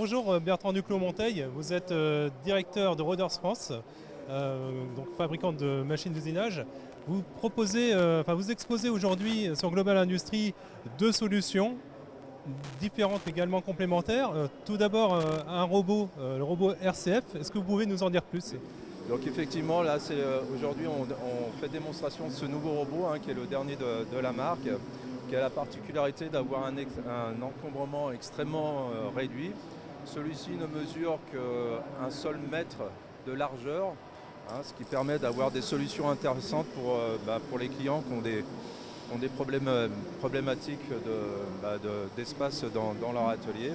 Bonjour Bertrand Duclos-Monteil, vous êtes directeur de Roders France, donc fabricant de machines d'usinage. Vous proposez, vous exposez aujourd'hui sur Global Industries deux solutions différentes également complémentaires. Tout d'abord un robot, le robot RCF. Est-ce que vous pouvez nous en dire plus? Donc effectivement, là, aujourd'hui, on fait démonstration de ce nouveau robot, qui est le dernier de la marque, qui a la particularité d'avoir un encombrement extrêmement réduit. Celui-ci ne mesure qu'un seul mètre de largeur, ce qui permet d'avoir des solutions intéressantes pour les clients qui ont des problématiques d'espace dans leur atelier.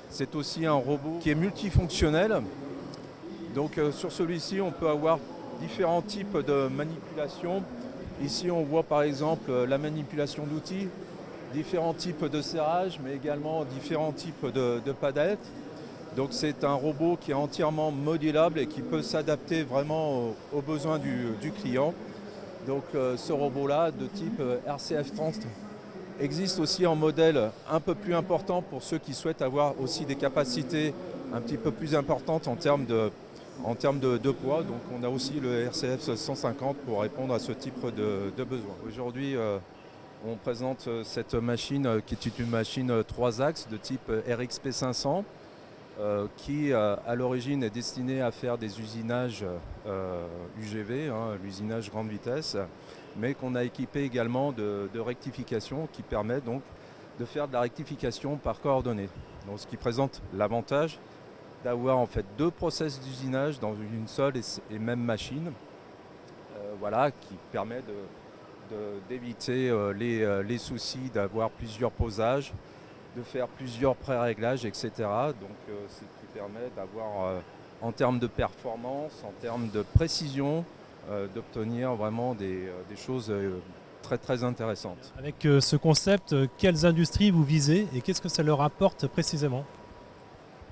C'est aussi un robot qui est multifonctionnel. Donc sur celui-ci, on peut avoir différents types de manipulations. Ici, on voit par exemple la manipulation d'outils, différents types de serrage, mais également différents types de padettes. Donc c'est un robot qui est entièrement modulable et qui peut s'adapter vraiment aux besoins du client. Donc ce robot-là, de type RCF30, existe aussi en modèle un peu plus important pour ceux qui souhaitent avoir aussi des capacités un petit peu plus importantes en termes de poids. Donc on a aussi le RCF 150 pour répondre à ce type de besoin. Aujourd'hui, on présente cette machine qui est une machine 3 axes de type RXP 500 qui à l'origine est destinée à faire des usinages UGV, l'usinage grande vitesse, mais qu'on a équipé également de rectification qui permet donc de faire de la rectification par coordonnées. Donc, ce qui présente l'avantage d'avoir en fait deux process d'usinage dans une seule et même machine, qui permet d'éviter les soucis d'avoir plusieurs posages, de faire plusieurs pré-réglages, etc. Donc ce qui permet d'avoir, en termes de performance, en termes de précision, d'obtenir vraiment des choses très très intéressantes. Avec ce concept, quelles industries vous visez et qu'est-ce que ça leur apporte précisément?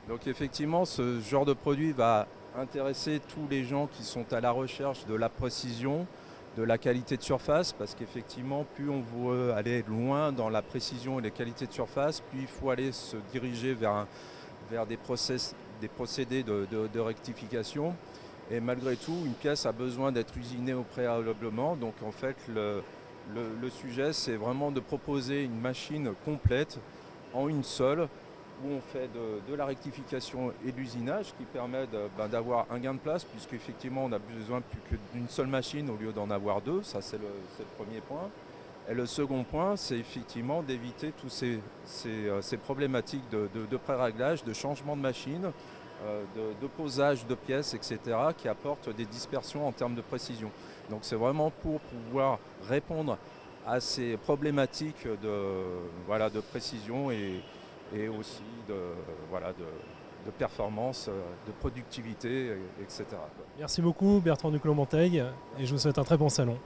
Donc effectivement, ce genre de produit va intéresser tous les gens qui sont à la recherche de la précision, de la qualité de surface, parce qu'effectivement, plus on veut aller loin dans la précision et les qualités de surface, plus il faut aller se diriger vers des procédés de rectification. Et malgré tout, une pièce a besoin d'être usinée au préalablement. Donc en fait, le sujet, c'est vraiment de proposer une machine complète en une seule, où on fait de la rectification et de l'usinage qui permet d'avoir un gain de place, puisqu'effectivement on a besoin plus que d'une seule machine au lieu d'en avoir deux. Ça, c'est le premier point. Et le second point, c'est effectivement d'éviter tous ces problématiques de pré-réglage, de changement de machine, de posage de pièces, etc., qui apportent des dispersions en termes de précision. Donc c'est vraiment pour pouvoir répondre à ces problématiques de précision et aussi de performance, de productivité, etc. Merci beaucoup Bertrand Duclos-Monteil et je vous souhaite un très bon salon.